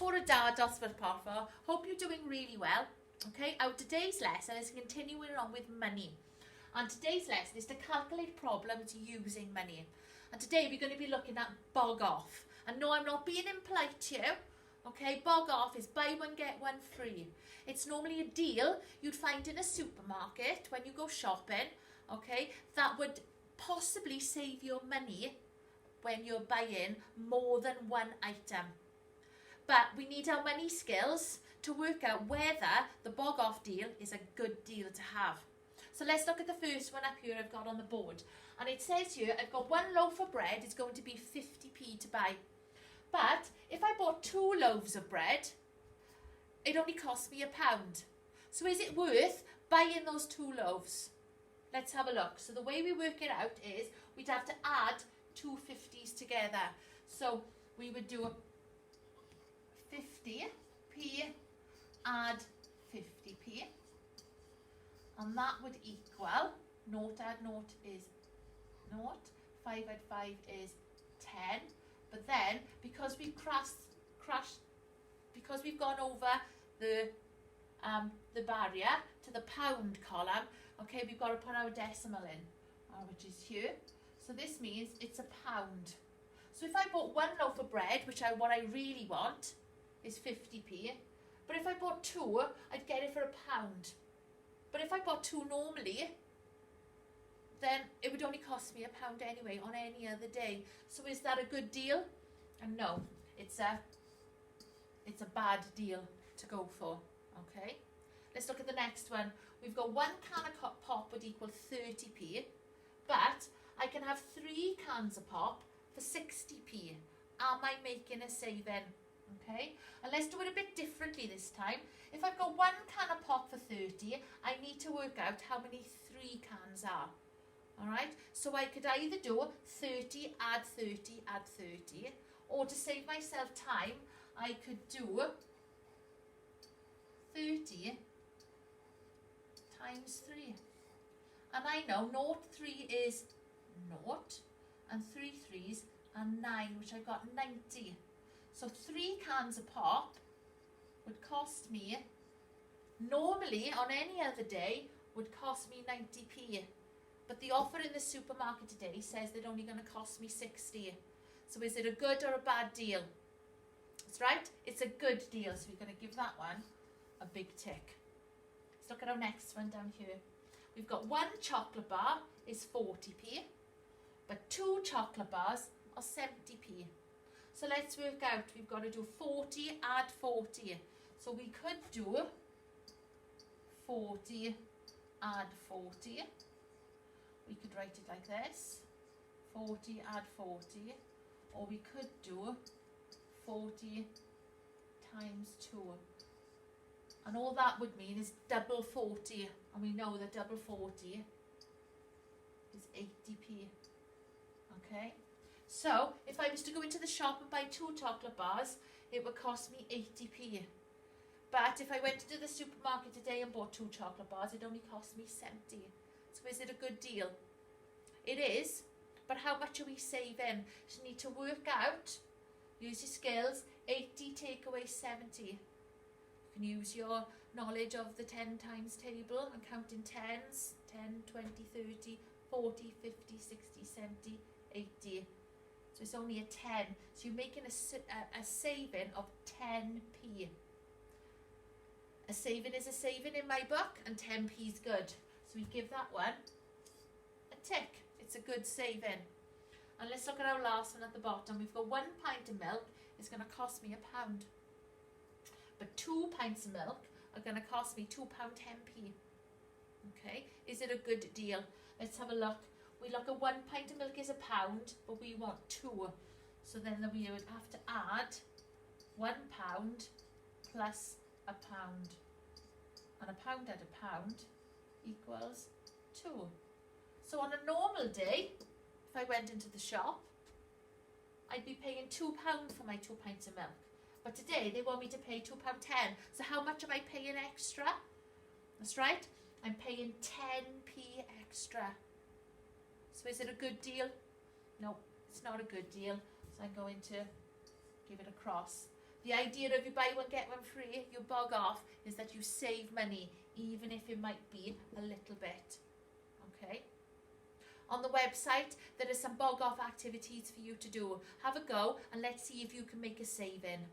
Bore dag dosbarth. Hope you're doing really well. Okay, our today's lesson is continuing on with money. And today's lesson is to calculate problems using money. And today we're going to be looking at Bogof. And no, I'm not being impolite to you. Okay, Bogof is buy one get one free. It's normally a deal you'd find in a supermarket when you go shopping. Okay, that would possibly save you money when you're buying more than one item. But we need our money skills to work out whether the Bogof deal is a good deal to have. So let's look at the first one up here I've got on the board. And it says here, I've got one loaf of bread, it's going to be 50p to buy. But if I bought 2 loaves of bread, it only cost me £1. So is it worth buying those 2 loaves? Let's have a look. So the way we work it out is we'd have to add 2 50s together. So we would do 50p add 50p, and that would equal 0 add 0 is 0, 5 add 5 is 10. But then because we've because we've gone over the barrier to the pound column, okay, we've got to put our decimal in, which is here. So this means it's £1. So if I bought 1 loaf of bread, which what I really want is 50p, but if I bought 2, I'd get it for £1. But if I bought 2 normally, then it would only cost me £1 anyway on any other day. So is that a good deal? And no, it's a bad deal to go for. Okay, let's look at the next one. We've got 1 can of pop would equal 30p, but I can have 3 cans of pop for 60p. Am I making a saving? Okay, and let's do it a bit differently this time. If I've got 1 can of pop for 30, I need to work out how many 3 cans are. Alright, so I could either do 30 add 30 add 30, or to save myself time, I could do 30 times 3. And I know 0 3 is 0, and 3 3s are 9, which I've got 90. So 3 cans of pop would cost me, normally on any other day, would cost me 90p. But the offer in the supermarket today says they're only going to cost me 60. So is it a good or a bad deal? That's right, it's a good deal. So we're going to give that one a big tick. Let's look at our next one down here. We've got 1 chocolate bar is 40p, but 2 chocolate bars are 70p. So let's work out, we've got to do 40 add 40. So we could do 40 add 40. We could write it like this, 40 add 40, or we could do 40 times 2. And all that would mean is double 40, and we know that double 40 is 80p. Okay, so if I was to go into the shop and buy 2 chocolate bars, it would cost me 80p. But if I went to the supermarket today and bought 2 chocolate bars, it only cost me 70. So is it a good deal? It is, but how much are we saving? So you need to work out, use your skills, 80 take away 70. You can use your knowledge of the 10 times table and count in tens, 10, 20, 30, 40, 50, 60, 70, 80. So it's only a 10. So you're making a saving of 10p. A saving is a saving in my book, and 10p is good. So we give that one a tick. It's a good saving. And let's look at our last one at the bottom. We've got 1 pint of milk is going to cost me £1. But 2 pints of milk are going to cost me £2.10p. Okay, is it a good deal? Let's have a look. We look at 1 pint of milk is £1, but we want 2. So then we would have to add £1 plus £1. And £1 add £1 equals 2. So on a normal day, if I went into the shop, I'd be paying £2 for my 2 pints of milk. But today they want me to pay £2.10. So how much am I paying extra? That's right, I'm paying 10p extra. So is it a good deal? No, it's not a good deal. So I'm going to give it a cross. The idea of you buy one, get one free, you Bogof, is that you save money, even if it might be a little bit. Okay? On the website, there are some Bogof activities for you to do. Have a go and let's see if you can make a saving.